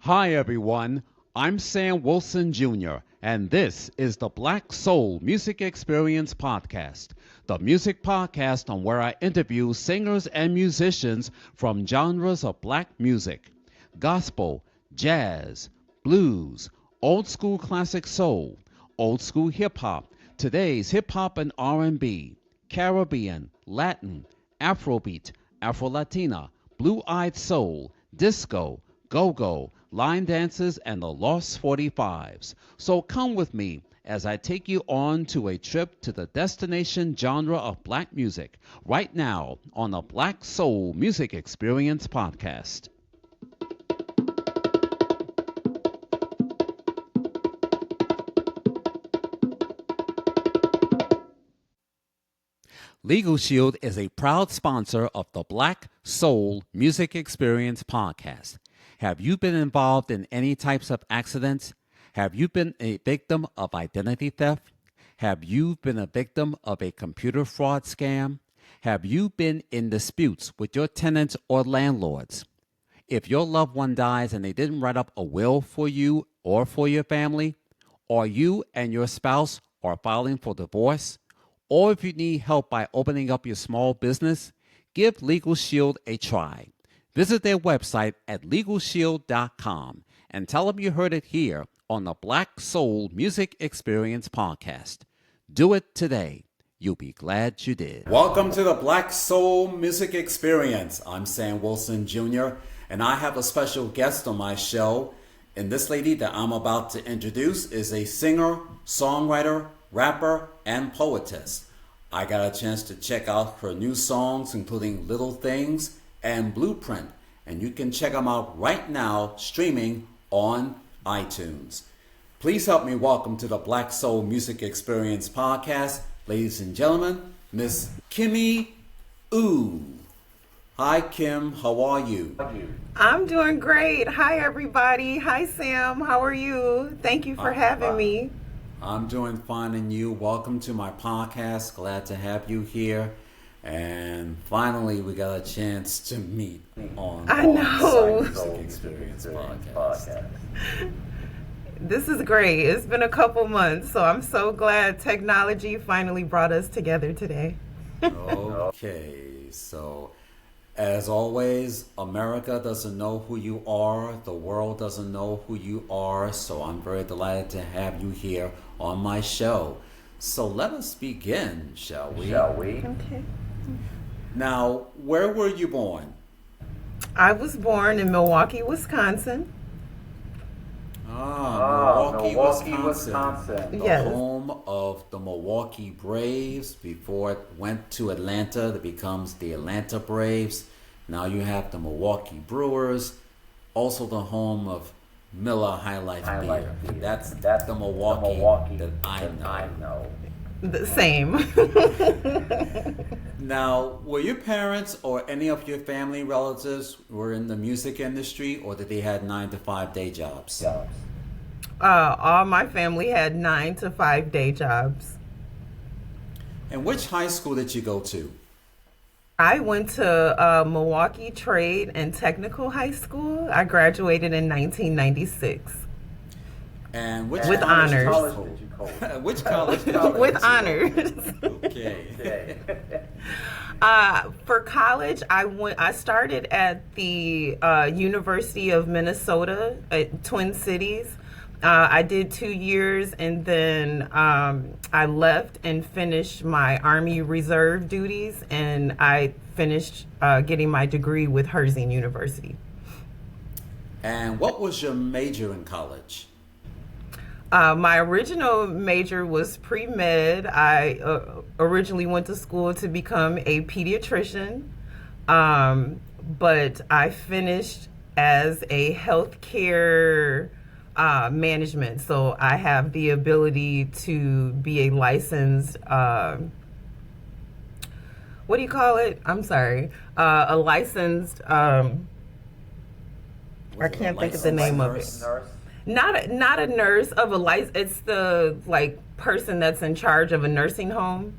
Hi, everyone. I'm Sam Wilson Jr., and this is the Black Soul Music Experience Podcast, the music podcast on where I interview singers and musicians from genres of black music: gospel, jazz, blues, old school classic soul, old school hip hop, today's hip hop and R&B, Caribbean, Latin, Afrobeat, Afro-Latina, blue-eyed soul, disco, go-go, line dances, and the Lost 45s. So come with me as I take you on to a trip to the destination genre of black music right now on the Black Soul Music Experience Podcast. Legal Shield is a proud sponsor of the Black Soul Music Experience Podcast. Have you been involved in any types of accidents? Have you been a victim of identity theft? Have you been a victim of a computer fraud scam? Have you been in disputes with your tenants or landlords? If your loved one dies and they didn't write up a will for you or for your family, or you and your spouse are filing for divorce, or if you need help by opening up your small business, give Legal Shield a try. Visit their website at LegalShield.com and tell them you heard it here on the Black Soul Music Experience Podcast. Do it today. You'll be glad you did. Welcome to the Black Soul Music Experience. I'm Sam Wilson Jr., and I have a special guest on my show. And this lady that I'm about to introduce is a singer, songwriter, rapper, and poetess. I got a chance to check out her new songs, including Little Things and Blueprint, and you can check them out right now streaming on iTunes. Please help me welcome to the Black Soul Music Experience Podcast, ladies and gentlemen, Miss Kimmy Oooh. Hi Kim, how are you? I'm doing great. Hi everybody. Hi Sam, how are you? Thank you for having me. I'm doing fine, and you? Welcome to my podcast. Glad to have you here. And finally, we got a chance to meet on the Music Experience Podcast. This is great. It's been a couple months, so I'm so glad technology finally brought us together today. Okay, so as always, America doesn't know who you are. The world doesn't know who you are. So I'm very delighted to have you here on my show. So let us begin, shall we? Okay. Now, where were you born? I was born in Milwaukee, Wisconsin. Milwaukee, Wisconsin. The Yes. home of the Milwaukee Braves. Before it went to Atlanta, it becomes the Atlanta Braves. Now you have the Milwaukee Brewers. Also the home of Miller High Life Beer. That's the Milwaukee that I know. The same. Now, were your parents or any of your family relatives were in the music industry, or did they had 9-to-5 day jobs? All my family had 9-to-5 day jobs. And which high school did you go to? I went to Milwaukee Trade and Technical High School. I graduated in 1996. And which with college honors. Did you go? Which college? Did you go With to? honors. Okay. For college, I started at the University of Minnesota at Twin Cities. I did 2 years, and then I left and finished my Army Reserve duties, and I finished getting my degree with Herzing University. And what was your major in college? My original major was pre-med. I originally went to school to become a pediatrician, but I finished as a healthcare management. So I have the ability to be a licensed, what do you call it? I'm sorry. A licensed, I can't think of the name of it. Not a nurse of a license. It's the person that's in charge of a nursing home.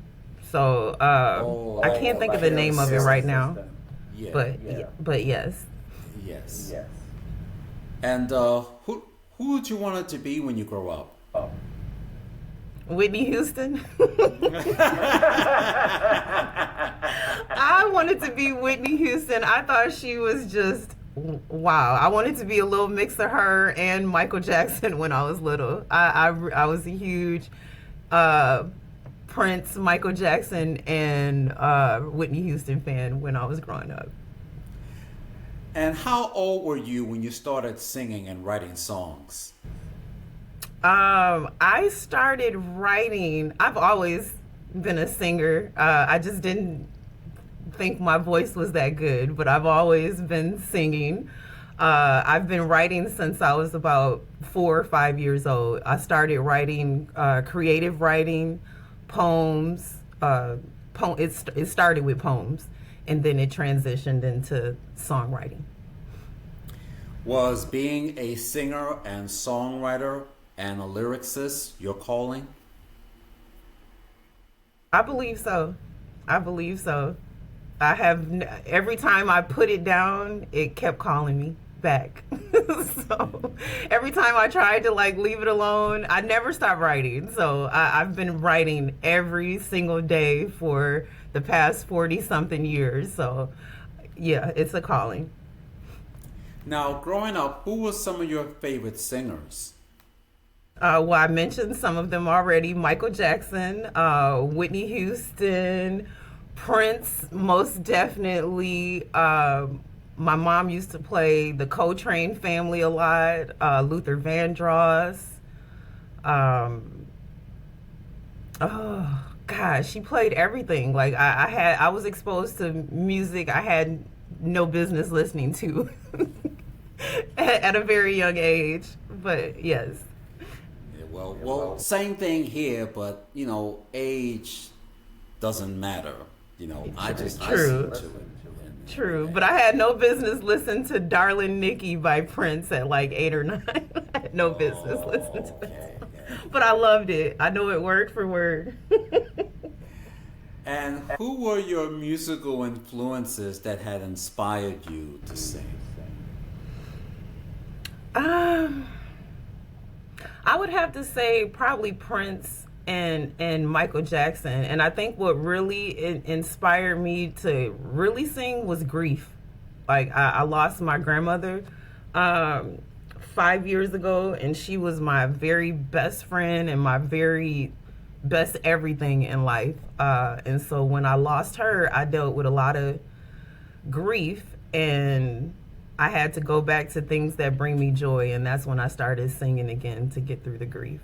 So I can't think of the name of it right now. Yeah. But yes. Yes. And who would you want it to be when you grow up? Whitney Houston. I wanted to be Whitney Houston. I thought she was just wow. I wanted to be a little mix of her and Michael Jackson when I was little. I was a huge Prince, Michael Jackson, and Whitney Houston fan when I was growing up. And how old were you when you started singing and writing songs? I started writing. I've always been a singer. I just didn't think my voice was that good, but I've always been singing. I've been writing since I was about 4 or 5 years old. I started writing creative writing, poems. It started with poems, and then it transitioned into songwriting. Was being a singer and songwriter and a lyricist your calling? I believe so. I believe so. Every time I put it down, it kept calling me back. So every time I tried to like leave it alone, I never stopped writing. So I've been writing every single day for the past 40 something years. So yeah, it's a calling. Now, growing up, who were some of your favorite singers? Well, I mentioned some of them already. Michael Jackson, Whitney Houston, Prince, most definitely. My mom used to play the Coltrane family a lot. Luther Vandross. Oh gosh, she played everything. Like I was exposed to music I had no business listening to at a very young age. But yes. Yeah, well, same thing here, but age doesn't matter. I listen to it. True, but I had no business listening to Darling Nikki by Prince at like 8 or 9. I had no business listening to it. Okay. But I loved it. I know it word for word. And who were your musical influences that had inspired you to sing? I would have to say probably Prince and Michael Jackson. And I think what really inspired me to really sing was grief. Like I lost my grandmother 5 years ago, and she was my very best friend and my very best everything in life. And so when I lost her, I dealt with a lot of grief, and I had to go back to things that bring me joy, and that's when I started singing again to get through the grief.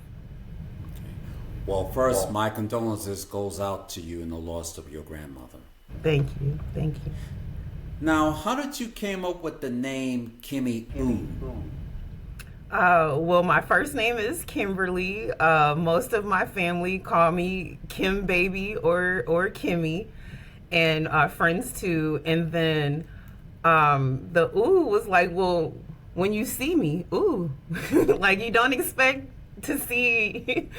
Well, first, my condolences goes out to you in the loss of your grandmother. Thank you. Now, how did you came up with the name Kimmy Oooh? Well, my first name is Kimberly. Most of my family call me Kim Baby or Kimmy, and friends too. And then the ooh was like, well, when you see me, ooh, like you don't expect to see,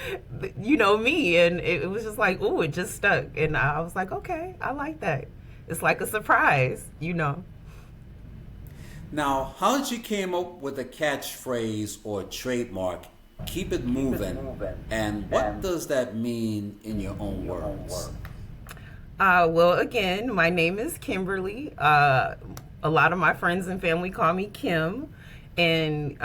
me. And it was just like, ooh, it just stuck. And I was like, okay, I like that. It's like a surprise. Now, how did you came up with a catchphrase or trademark, keep it moving, and what does that mean in your own words? Well, again, my name is Kimberly. A lot of my friends and family call me Kim, and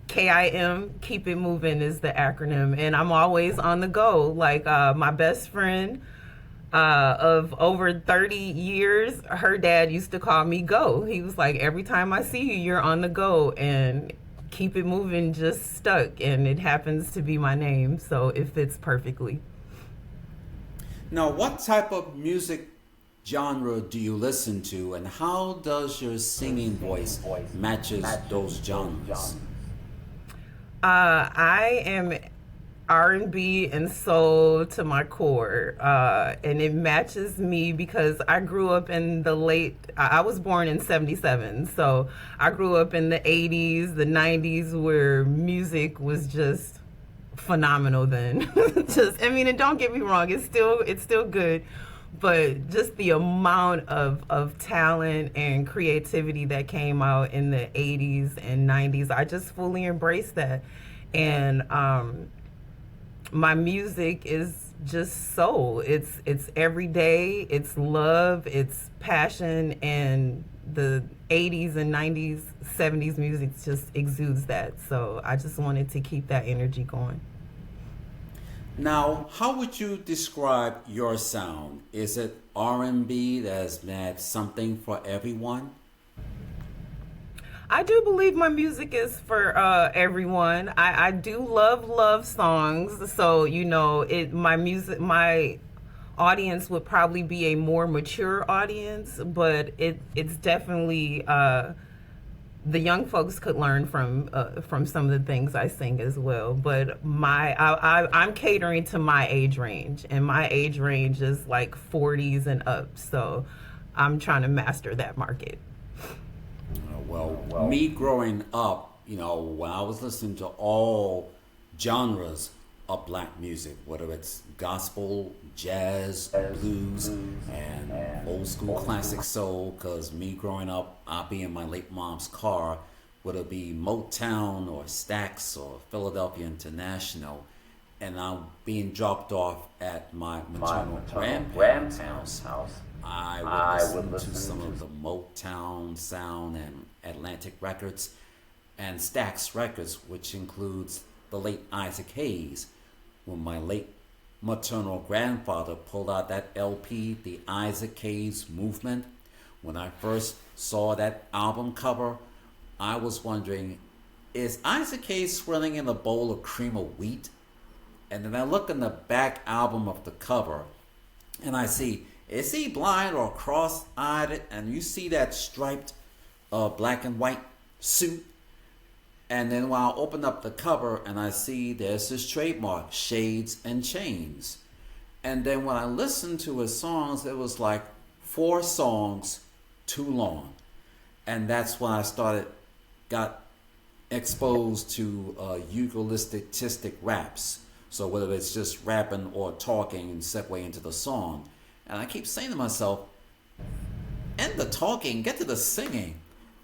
KIM, keep it moving, is the acronym. And I'm always on the go. Like my best friend of over 30 years, her dad used to call me Go. He was like, every time I see you, you're on the go. And keep it moving just stuck, and it happens to be my name, so it fits perfectly. Now, what type of music genre do you listen to, and how does your singing voice matches those genres? I am R&B and soul to my core, and it matches me because I grew up in I was born in 77, so I grew up in the 80s, the 90s, where music was just phenomenal then. And don't get me wrong, it's still good, but just the amount of talent and creativity that came out in the 80s and 90s, I just fully embraced that. And my music is just soul. It's everyday, it's love, it's passion, and the 80s and 90s, 70s music just exudes that. So I just wanted to keep that energy going. Now, how would you describe your sound? Is it R&B that's mad something for everyone? I do believe my music is for everyone. I do love songs. So, my music, my audience would probably be a more mature audience, but it's definitely the young folks could learn from some of the things I sing as well. But I'm catering to my age range, and my age range is like 40s and up. So I'm trying to master that market. Well, me growing up, when I was listening to all genres of black music, whether it's gospel, jazz, blues, and old school classic soul, because me growing up, I'll be in my late mom's car, whether it be Motown or Stax or Philadelphia International, and I'm being dropped off at my maternal grandparents' house. I would listen to some of the Motown sound and Atlantic Records and Stax Records, which includes the late Isaac Hayes. When my late maternal grandfather pulled out that LP, the Isaac Hayes Movement, when I first saw that album cover, I was wondering, is Isaac Hayes swirling in a bowl of cream of wheat? And then I look in the back album of the cover, and I see, is he blind or cross-eyed? And you see that striped black and white suit. And then when I open up the cover and I see there's his trademark, Shades and Chains. And then when I listened to his songs, it was like 4 songs too long. And that's when I got exposed to eucharistic raps. So whether it's just rapping or talking and segue into the song. And I keep saying to myself, end the talking, get to the singing.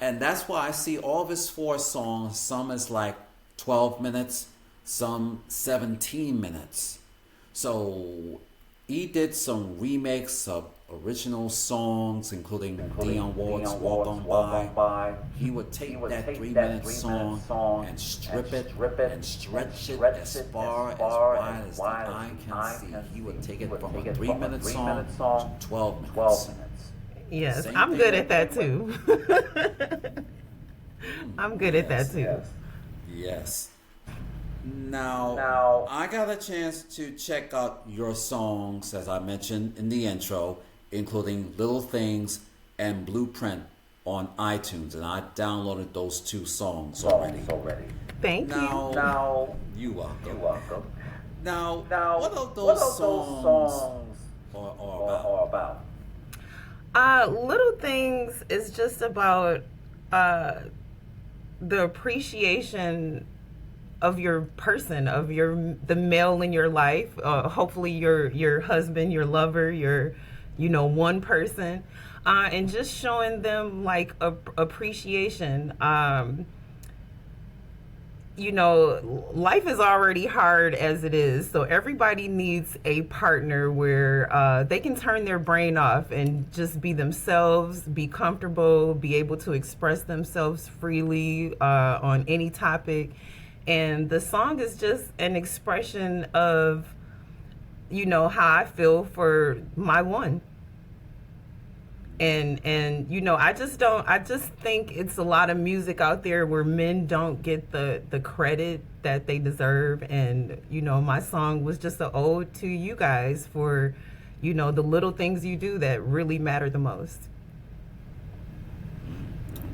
And that's why I see all of his 4 songs, some is like 12 minutes, some 17 minutes. So he did some remakes of original songs, including Dionne Warwick's Walk On By. He would take that 3-minute song and strip it and stretch it as far as wide as the eye can see. He would take it from a 3-minute song to 12 minutes. Yes, I'm good at that too. I'm good at that too. Yes. Now, I got a chance to check out your songs, as I mentioned in the intro, including Little Things and Blueprint on iTunes, and I downloaded those 2 songs already. Thank you. Now, you're welcome. Now, what are those songs are about? Little Things is just about the appreciation of your person, of the male in your life, hopefully your husband, your lover, your one person, and just showing them like appreciation. Life is already hard as it is, so everybody needs a partner where they can turn their brain off and just be themselves, be comfortable, be able to express themselves freely on any topic. And the song is just an expression of, how I feel for my one. And I just think it's a lot of music out there where men don't get the credit that they deserve. And, my song was just an ode to you guys for, the little things you do that really matter the most.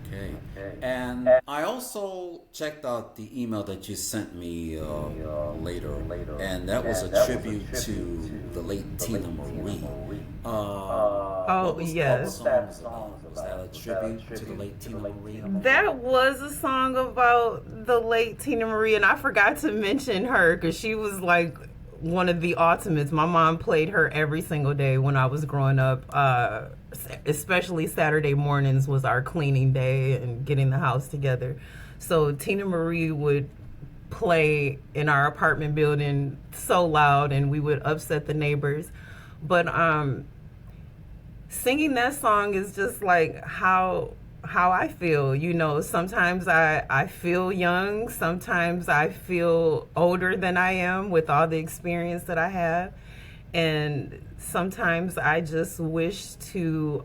Okay. And I also checked out the email that you sent me later, and that was a tribute to the late Tina Marie. Yes. Was that a tribute to the late Tina Marie? That was a song about the late Tina Marie, and I forgot to mention her because she was like one of the ultimates. My mom played her every single day when I was growing up. Especially Saturday mornings was our cleaning day and getting the house together. So Tina Marie would play in our apartment building so loud, and we would upset the neighbors. But singing that song is just like how I feel. You know, sometimes I feel young, sometimes I feel older than I am with all the experience that I have. And sometimes I just wish to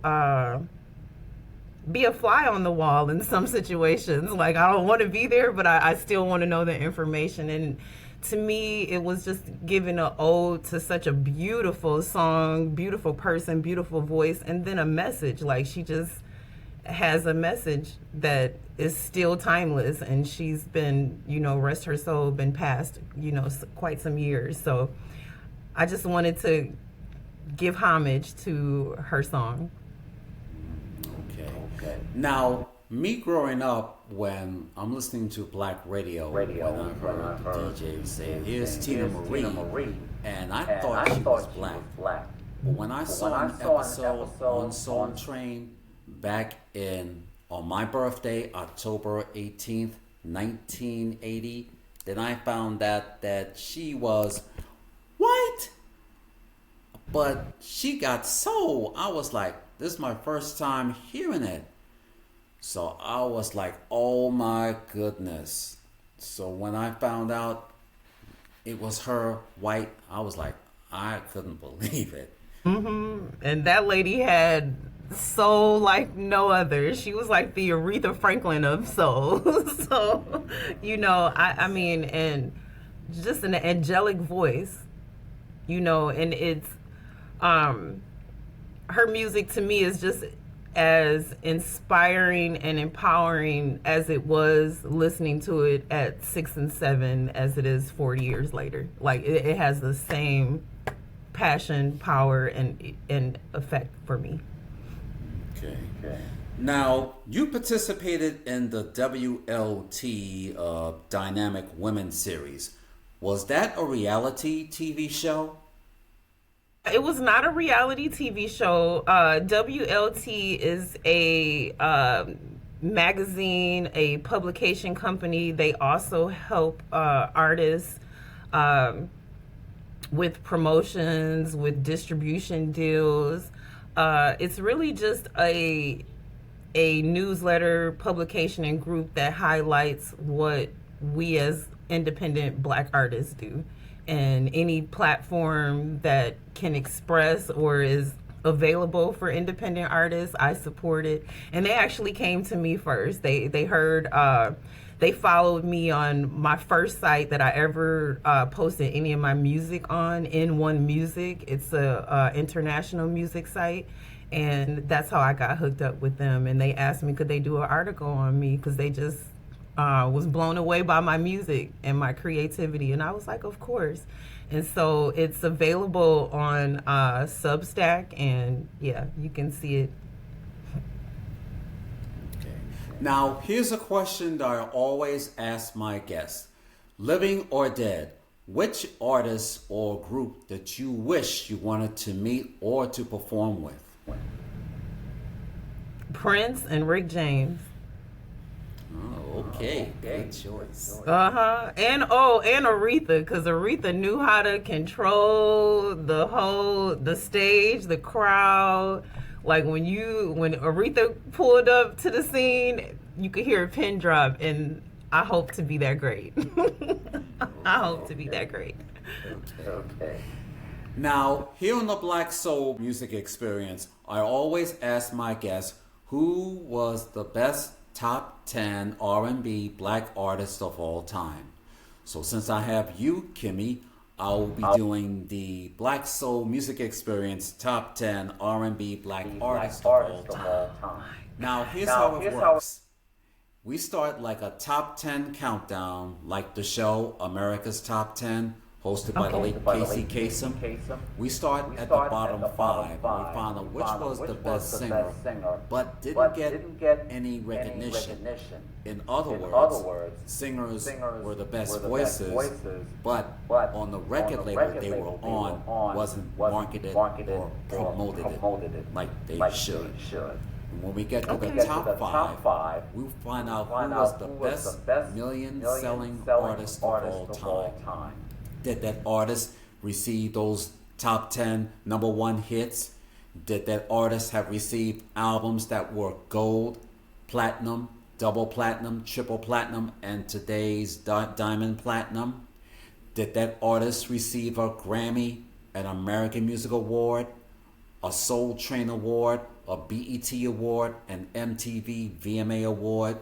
be a fly on the wall in some situations. Like, I don't want to be there, but I still want to know the information. And to me, it was just giving an ode to such a beautiful song, beautiful person, beautiful voice, and then a message. Like, she just has a message that is still timeless, and she's been, you know, rest her soul, been passed, you know, quite some years. So I just wanted to give homage to her song. Okay. Now, me growing up, when I'm listening to black radio, when I heard the DJ say, "Here's Tina Marie," and I thought she was black. But when I saw an episode on Soul Train back on my birthday, October 18th, 1980, then I found out that she was white, but she got soul. I was like, this is my first time hearing it. So I was like, oh my goodness. So when I found out it was her white, I was like, I couldn't believe it. And that lady had soul like no other. She was like the Aretha Franklin of soul. So, you know, I mean, and just an angelic voice, you know, and it's, her music to me is just as inspiring and empowering as it was listening to it at 6 and 7 as it is 40 years later. Like, it has the same passion, power, and effect for me. Okay. Now, you participated in the WLT Dynamic Women series. Was that a reality TV show? It was not a reality TV show. WLT is a magazine, a publication company. They also help artists with promotions, with distribution deals. It's really just a newsletter, publication, and group that highlights what we as independent black artists do. And any platform that can express or is available for independent artists, I support it. And they actually came to me first. They heard, they followed me on my first site that I ever posted any of my music on, In1 Music. It's a international music site. And that's how I got hooked up with them. And they asked me, could they do an article on me? Because they just was blown away by my music and my creativity. And I was like, of course. And so it's available on Substack. And yeah, you can see it. Okay. Now, here's a question that I always ask my guests. Living or dead, which artist or group that you wish you wanted to meet or to perform with? Prince and Rick James. Oh, okay. Good choice. And Aretha, because Aretha knew how to control the stage, the crowd. Like when Aretha pulled up to the scene, you could hear a pin drop, and I hope to be that great. I hope to be that great. Okay. Now, here on the Black Soul Music Experience, I always ask my guests who was the best top 10 R&B black artist of all time. So since I have you, Kimmy, I will be doing the Black Soul Music Experience top 10 R&B black artists of all time. Now, here's how it works. We start like a top 10 countdown, like the show America's Top 10, hosted by the Okay. late Casey Kasem. We start at the bottom five, and we found out which was the best singer, but didn't get any recognition. In other words, singers were the best voices, but on the record label they were on wasn't marketed or promoted it like they should. When we get to the Okay. top five, we find out who was the best million-selling artist of all time. Did that artist receive those top 10 number one hits? Did that artist have received albums that were gold, platinum, double platinum, triple platinum, and today's diamond platinum? Did that artist receive a Grammy, an American Music Award, a Soul Train Award, a BET Award, an MTV VMA Award?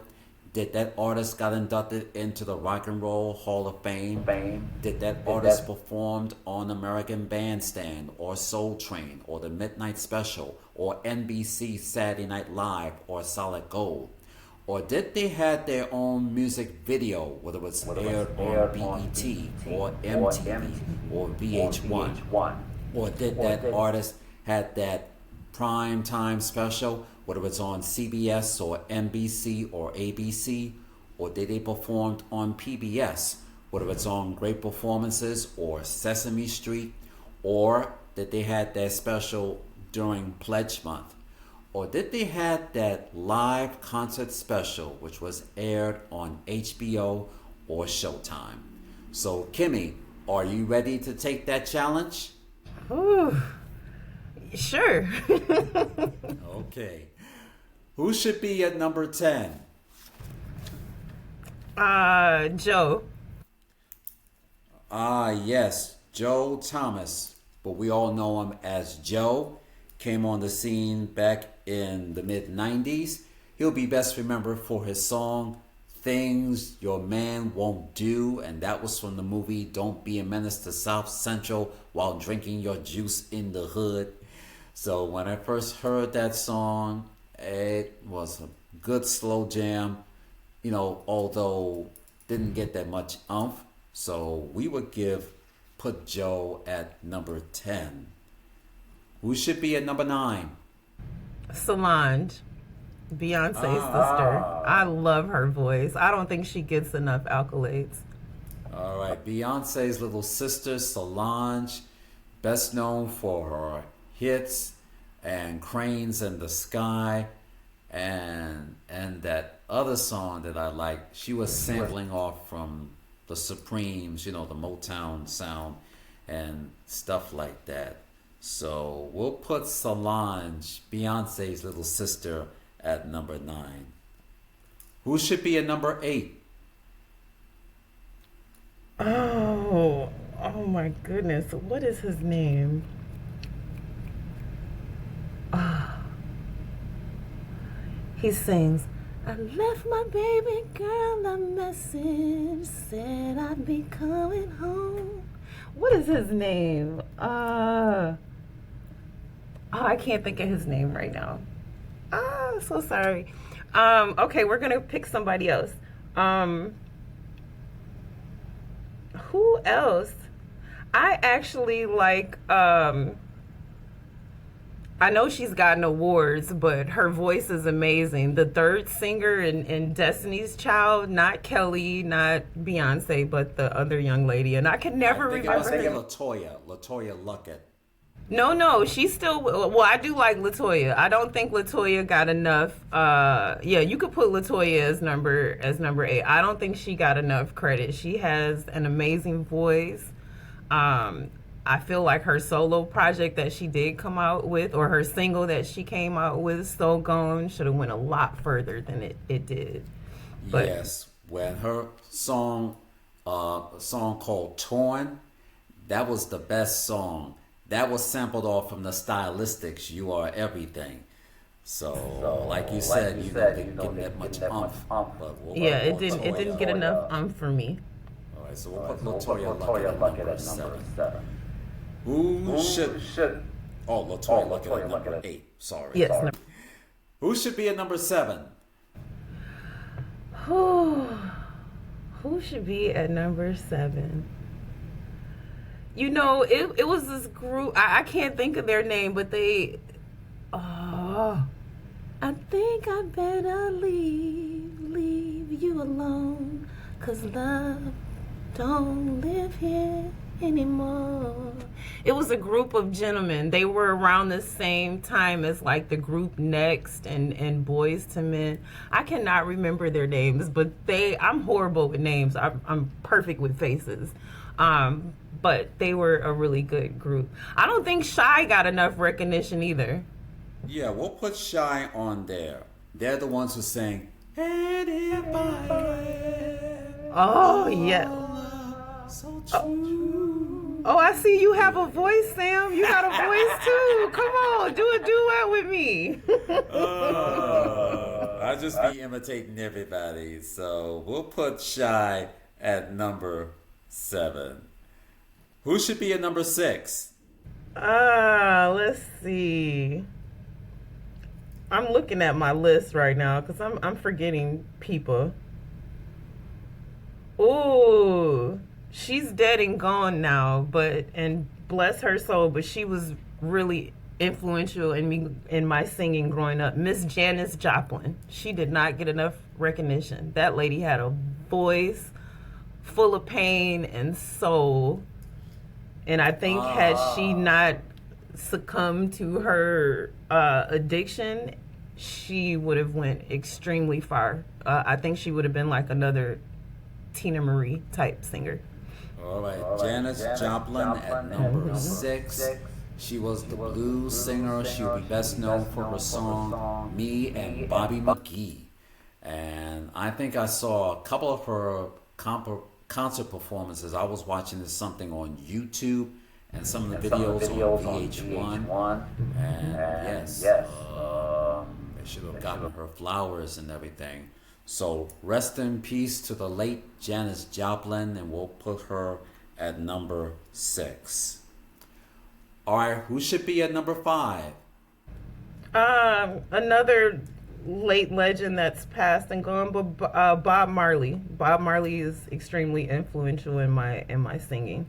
Did that artist got inducted into the Rock and Roll Hall of Fame? Did that artist performed on American Bandstand or Soul Train or the Midnight Special or NBC Saturday Night Live or Solid Gold? Or did they have their own music video, whether it was aired on BET or MTV or VH1? Or did that artist had that prime time special, whether it's on CBS or NBC or ABC? Or did they perform on PBS, whether it's on Great Performances or Sesame Street? Or did they had that special during Pledge Month? Or did they had that live concert special which was aired on HBO or Showtime? So Kimmy, are you ready to take that challenge? Ooh. Sure. Okay. Who should be at number 10? Joe. Yes, Joe Thomas, but we all know him as Joe. Came on the scene back in the mid-90s. He'll be best remembered for his song Things Your Man Won't Do, and that was from the movie Don't Be a Menace to South Central While Drinking Your Juice in the Hood. So when I first heard that song, it was a good slow jam, although didn't get that much oomph. So we would put Joe at number 10. Who should be at number 9? Solange, Beyonce's sister. I love her voice. I don't think she gets enough accolades. All right, Beyonce's little sister, Solange, best known for her hits and Cranes in the Sky and that other song that I like. She was sampling off from the Supremes, the Motown sound and stuff like that. So we'll put Solange, Beyonce's little sister, at number 9. Who should be at number 8? Oh my goodness. What is his name? He sings, I left my baby girl a message, said I'd be coming home. What is his name? I can't think of his name right now. So sorry. Okay, we're gonna pick somebody else. Who else? I actually like, I know she's gotten awards, but her voice is amazing. The third singer in Destiny's Child, not Kelly, not Beyonce, but the other young lady. And I can never remember her. Latoya Luckett. No, she's still, well, I do like Latoya. I don't think Latoya got enough. Yeah, you could put Latoya as number 8. I don't think she got enough credit. She has an amazing voice. I feel like her solo project that she did come out with, or her single that she came out with, So Gone, should have went a lot further than it did. But yes, when her song called Torn, that was the best song. That was sampled off from the Stylistics, You Are Everything. So like you said, didn't get that much umph. Yeah, it didn't get enough umph for me. All right, so we'll put Latoya Luckett at number 7. Who should? Latoya Luckett at number 8. Sorry. Yes. Sorry. Who should be at number 7? Who should be at number 7? it was this group. I can't think of their name, but they. Oh, I think I better leave you alone, 'cause love don't live here anymore. It was a group of gentlemen. They were around the same time as like the group Next and Boys to Men. I cannot remember their names, but I'm horrible with names. I'm perfect with faces. But they were a really good group. I don't think Shy got enough recognition either. Yeah, we'll put Shy on there. They're the ones who sang. And if I had Oh yeah. love so true. Oh, I see you have a voice, Sam. You got a voice too. Come on, do a duet with me. I just be imitating everybody. So we'll put Shy at number 7. Who should be at number 6? Let's see. I'm looking at my list right now because I'm forgetting people. Ooh, she's dead and gone now, and bless her soul, but she was really influential in me in my singing growing up. Miss Janis Joplin. She did not get enough recognition. That lady had a voice full of pain and soul. And I think had she not succumbed to her addiction, she would have went extremely far. I think she would have been like another Tina Marie type singer. All right, Janis Joplin at number 6. She was the blues singer. She would be best known for her song Me and Bobby McGee. And I think I saw a couple of her concert performances. I was watching this something on YouTube and some of the videos on VH1. And yes, they should have gotten her flowers and everything. So rest in peace to the late Janis Joplin, and we'll put her at number 6. All right, who should be at number 5? Another late legend that's passed and gone, but Bob Marley. Bob Marley is extremely influential in my singing.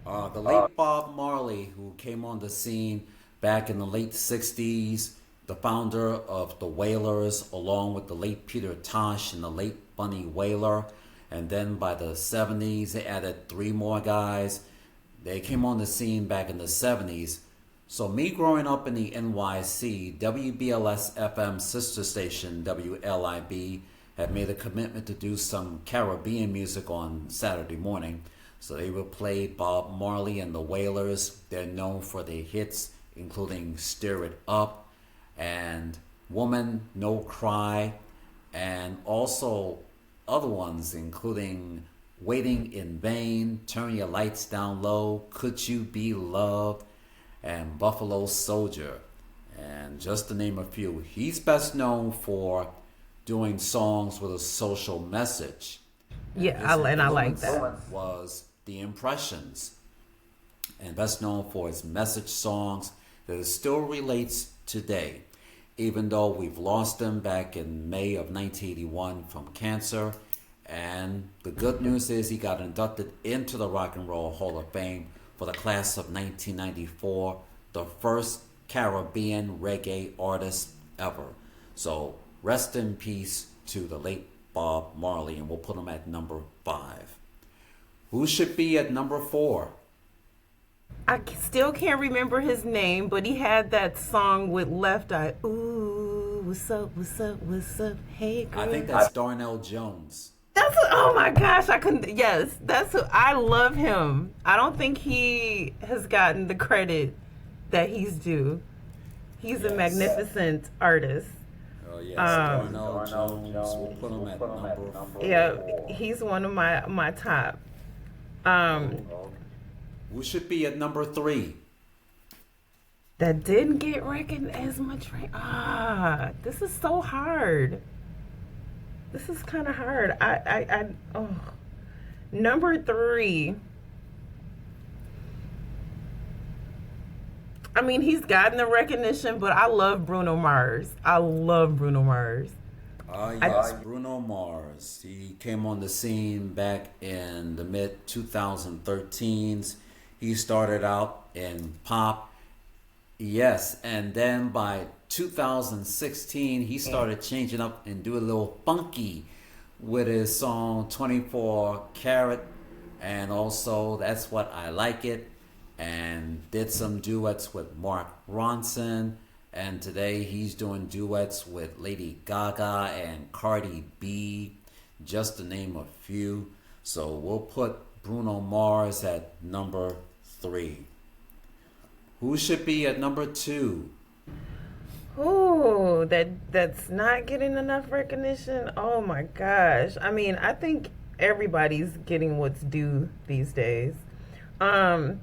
The late Bob Marley, who came on the scene back in the late 60s, the founder of the Wailers, along with the late Peter Tosh and the late Bunny Wailer. And then by the 70s, they added 3 more guys. They came on the scene back in the 70s. So me growing up in the NYC, WBLS FM sister station, WLIB, had made a commitment to do some Caribbean music on Saturday morning. So they would play Bob Marley and the Wailers. They're known for their hits, including Stir It Up and Woman No Cry, and also other ones including Waiting in Vain, Turn Your Lights Down Low, Could You Be Loved, and Buffalo Soldier, and just to name a few. He's best known for doing songs with a social message. Yeah, I like that. Was The Impressions, and best known for his message songs that it still relates today, even though we've lost him back in May of 1981 from cancer. And the good news is he got inducted into the Rock and Roll Hall of Fame for the class of 1994, the first Caribbean reggae artist ever. So rest in peace to the late Bob Marley, and we'll put him at number 5. Who should be at number 4? I still can't remember his name, but he had that song with Left Eye. Ooh, what's up, what's up, what's up, hey girl. I think that's Darnell Jones. Oh my gosh, yes, that's who, I love him. I don't think he has gotten the credit that he's due. He's a magnificent artist. Oh yes, Darnell Jones. We'll put him at number 4. Yeah, he's one of my top. Who should be at number 3? That didn't get recognized as much. This is so hard. This is kind of hard. Number 3. I mean, he's gotten the recognition, but I love Bruno Mars. Yes, Bruno Mars. He came on the scene back in the mid 2013s. He started out in pop, yes, and then by 2016 he started changing up and do a little funky with his song 24 Carat, and also That's What I Like It, and did some duets with Mark Ronson, and today he's doing duets with Lady Gaga and Cardi B, just to name a few. So we'll put Bruno Mars at number 3. Who should be at number 2? Ooh, that's not getting enough recognition. Oh my gosh. I mean, I think everybody's getting what's due these days. Um,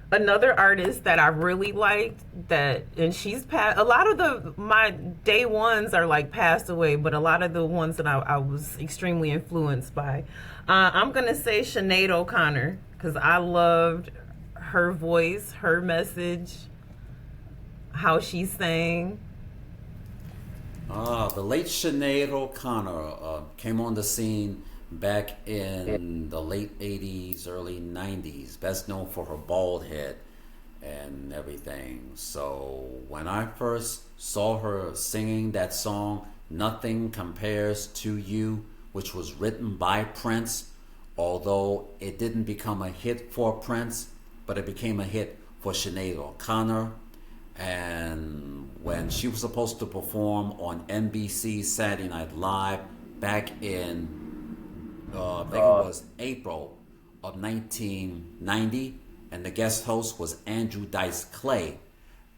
Another artist that I really liked, that and she's passed, a lot of the my day ones are like passed away, but a lot of the ones that I was extremely influenced by, I'm gonna say Sinead O'Connor, because I loved her voice, her message, how she sang. The late Sinead O'Connor came on the scene back in the late 80s, early 90s, best known for her bald head and everything. So when I first saw her singing that song, Nothing Compares to You, which was written by Prince, although it didn't become a hit for Prince, but it became a hit for Sinead O'Connor. And when she was supposed to perform on NBC Saturday Night Live back in I think it was April of 1990, and the guest host was Andrew Dice Clay,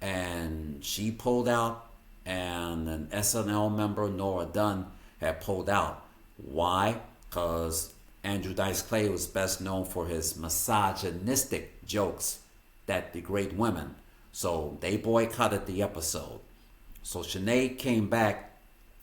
and she pulled out, and an SNL member, Nora Dunn, had pulled out. Why? Because Andrew Dice Clay was best known for his misogynistic jokes that degrade women, so they boycotted the episode. So Sinead came back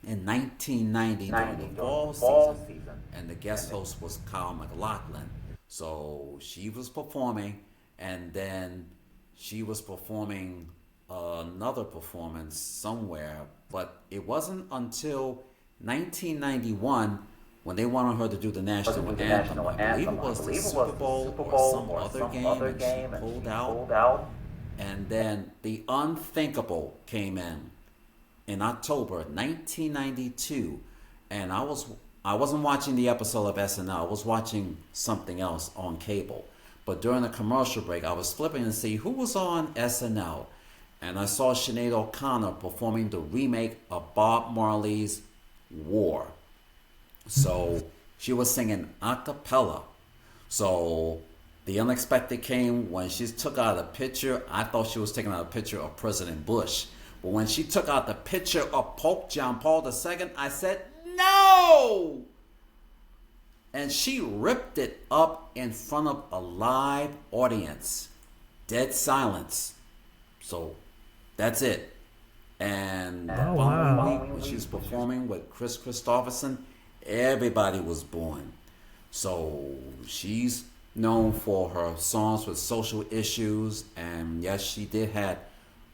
in 1990 during the fall season, and the guest host was Kyle MacLachlan. So she was performing, and then she was performing another performance somewhere, but it wasn't until 1991 when they wanted her to do the national anthem. I believe it was the Super Bowl or some other game, and she pulled out. And then the unthinkable came in October 1992, and I wasn't watching the episode of SNL. I was watching something else on cable. But during the commercial break, I was flipping to see who was on SNL, and I saw Sinead O'Connor performing the remake of Bob Marley's War. So she was singing a cappella. So the unexpected came when she took out a picture. I thought she was taking out a picture of President Bush. But when she took out the picture of Pope John Paul II, I said, no! And she ripped it up in front of a live audience. Dead silence. So that's it. And the following week, when she was performing with Chris Christopherson, everybody was booing. So she's known for her songs with social issues, and yes, she did have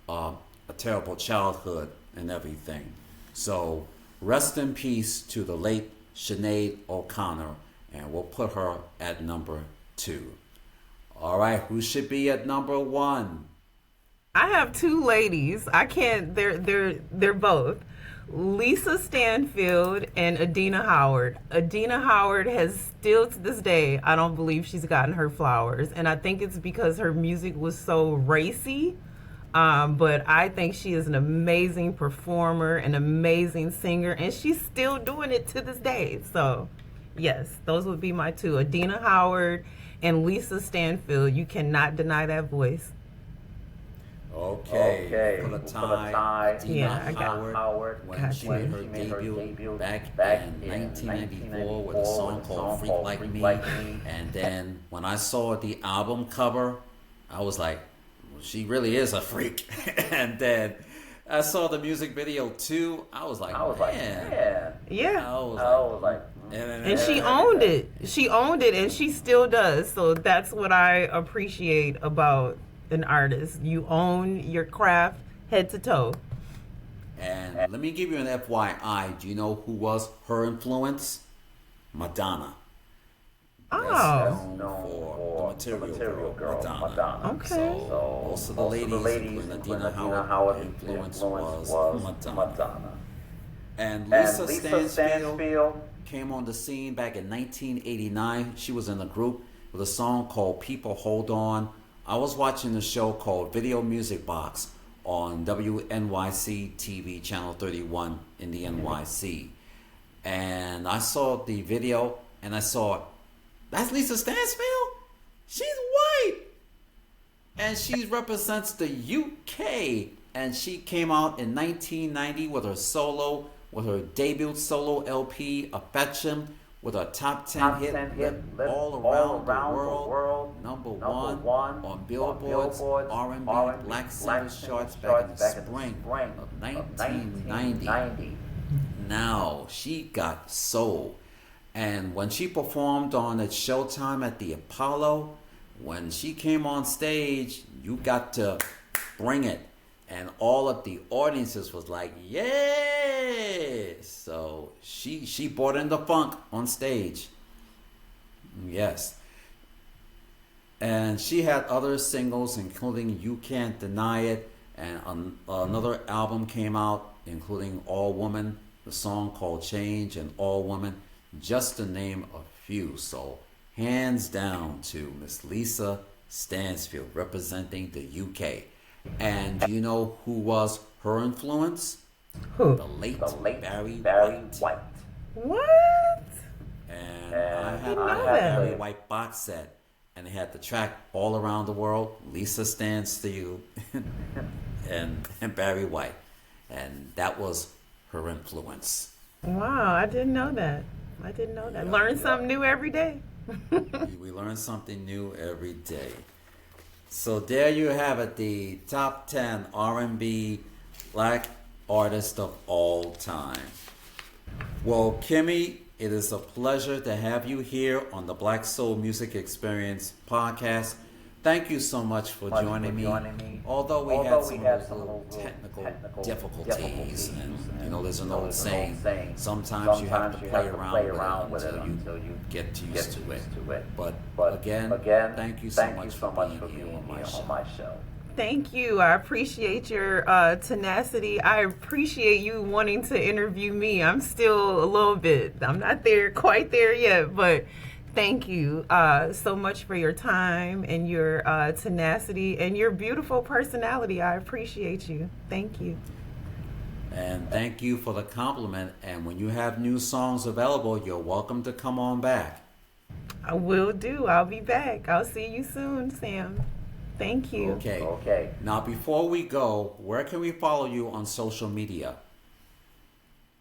a terrible childhood and everything. So rest in peace to the late Sinead O'Connor, and we'll put her at number 2. All right, who should be at number 1? I have two ladies. I can't. They're both Lisa Stanfield and Adina Howard. Adina Howard has still to this day, I don't believe she's gotten her flowers, and I think it's because her music was so racy. But I think she is an amazing performer, an amazing singer, and she's still doing it to this day. So, yes, those would be my two, Adina Howard and Lisa Stanfield. You cannot deny that voice. Okay. For the tie, Yeah, Howard, when she made her debut back in 1994 with a song called Freak Like Me. And then when I saw the album cover, I was like, she really is a freak. And then I saw the music video too. I was like, man. Yeah. I was like, And she owned it. She owned it, and she still does. So that's what I appreciate about an artist. You own your craft head to toe. And let me give you an FYI. Do you know who was her influence? Madonna. Best Oh, known for the Material Girl, Madonna. okay. So most of the ladies, including Adina Howard, her influence was Madonna. And Lisa Stansfield came on the scene back in 1989. She was in a group with a song called People Hold On. I was watching a show called Video Music Box on WNYC TV, Channel 31 in the NYC. And I saw the video and I saw, that's Lisa Stansfield? She's white! And she represents the UK. And she came out in 1990 with her debut solo LP, Affection, with a top 10 hit all around the world, number one on Billboard's R&B Black Singles charts back in the spring of 1990. Now, she got soul. And when she performed on at Showtime at the Apollo, when she came on stage, you got to bring it. And all of the audiences was like, yeah. So she brought in the funk on stage. Yes. And she had other singles, including You Can't Deny It. And another album came out, including All Woman, the song called Change, and All Woman, just to name a few. So hands down to Miss Lisa Stansfield, representing the UK. And do you know who was her influence? Who? The late Barry White. What? And I had a Barry White box set, and it had the track All Around the World, Lisa Stansfield, and Barry White. And that was her influence. Wow, I didn't know that. Learn something new every day. We learn something new every day. So there you have it, the top 10 R&B black artists of all time. Well, Kimmy, it is a pleasure to have you here on the Black Soul Music Experience podcast. Thank you so much for joining me. Although we had some of those little technical difficulties, and there's an old saying, sometimes you have to play around with it until you get used to it. But again, thank you so much for being here on my show. Thank you. I appreciate your tenacity. I appreciate you wanting to interview me. I'm still a little bit, I'm not quite there yet, but thank you so much for your time and your tenacity and your beautiful personality. I appreciate you. Thank you. And thank you for the compliment. And when you have new songs available, you're welcome to come on back. I will do. I'll be back. I'll see you soon, Sam. Thank you. Okay. Now, before we go, where can we follow you on social media?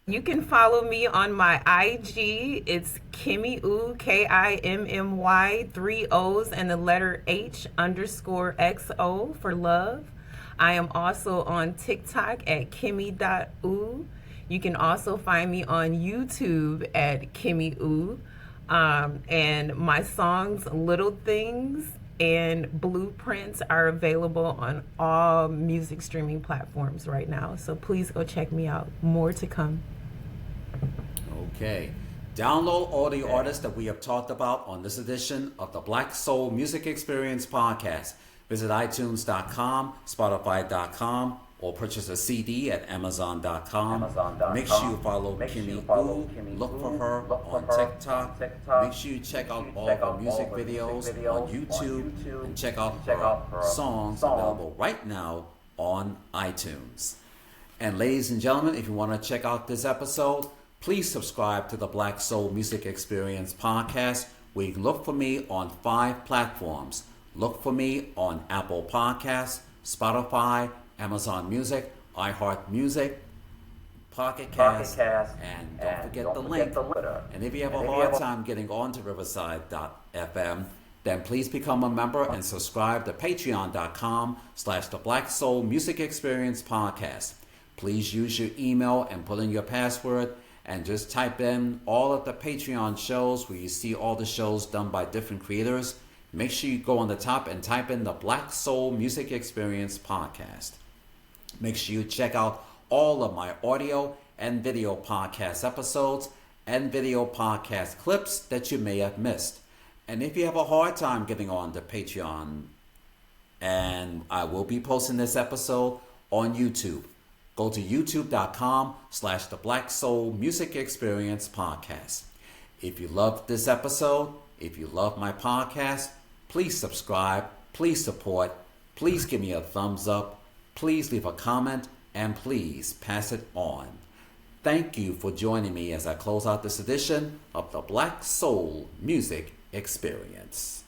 You can follow me on my IG. It's Kimmy Oooh, KIMMY, 3 O's and the letter H_XO for love. I am also on TikTok at Kimmy.Oooh. You can also find me on YouTube at Kimmy Oooh. And my songs, Little Things and Blueprints, are available on all music streaming platforms right now. So please go check me out. More to come. Okay. Download all the artists that we have talked about on this edition of the Black Soul Music Experience podcast. Visit iTunes.com, Spotify.com, or purchase a CD at Amazon.com. Make sure you follow Kimmy Oooh. Look for her on TikTok. Make sure you check out all of her music videos on YouTube and check out her songs available right now on iTunes. And ladies and gentlemen, if you want to check out this episode, please subscribe to the Black Soul Music Experience podcast, where you can look for me on 5 platforms. Look for me on Apple Podcasts, Spotify, Amazon Music, iHeartMusic, Pocket Cast, and don't forget the link. And if you have a hard time getting on to Riverside.fm, then please become a member and subscribe to Patreon.com/the Black Soul Music Experience podcast. Please use your email and put in your password, and just type in all of the Patreon shows where you see all the shows done by different creators. Make sure you go on the top and type in the Black Soul Music Experience podcast. Make sure you check out all of my audio and video podcast episodes and video podcast clips that you may have missed. And if you have a hard time getting on to Patreon, and I will be posting this episode on YouTube, go to youtube.com/the Black Soul Music Experience Podcast. If you loved this episode, if you love my podcast, please subscribe, please support, please give me a thumbs up, please leave a comment, and please pass it on. Thank you for joining me as I close out this edition of the Black Soul Music Experience.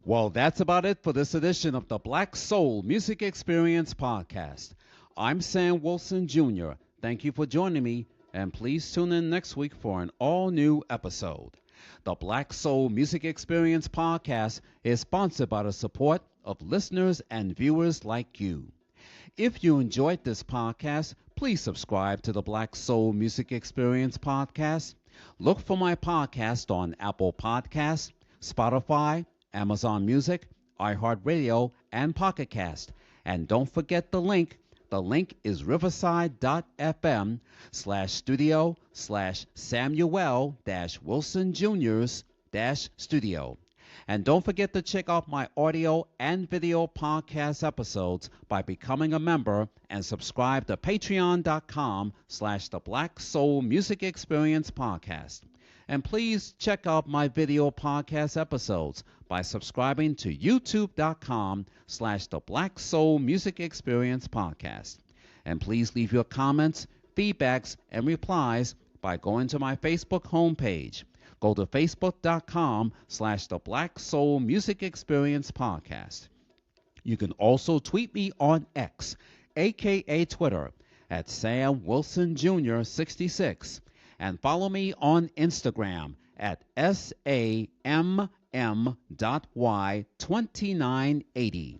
Well, that's about it for this edition of the Black Soul Music Experience Podcast. I'm Sam Wilson Jr. Thank you for joining me, and please tune in next week for an all-new episode. The Black Soul Music Experience Podcast is sponsored by the support of listeners and viewers like you. If you enjoyed this podcast, please subscribe to the Black Soul Music Experience Podcast. Look for my podcast on Apple Podcasts, Spotify, Amazon Music, iHeartRadio, and Pocket Cast. And don't forget the link. The link is riverside.fm/studio/Samuel-Wilson Jr.'s-studio. And don't forget to check out my audio and video podcast episodes by becoming a member and subscribe to patreon.com/the Black Soul Music Experience Podcast. And please check out my video podcast episodes by subscribing to youtube.com/the Black Soul Music Experience Podcast. And please leave your comments, feedbacks, and replies by going to my Facebook homepage. Go to facebook.com/the Black Soul Music Experience Podcast. You can also tweet me on X, aka Twitter, at Sam Wilson Jr. 66. And follow me on Instagram at SAMM.Y2980.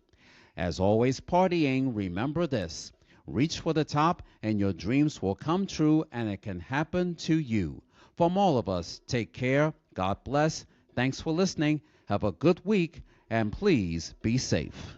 As always, partying, remember this. Reach for the top and your dreams will come true, and it can happen to you. From all of us, take care. God bless. Thanks for listening. Have a good week, and please be safe.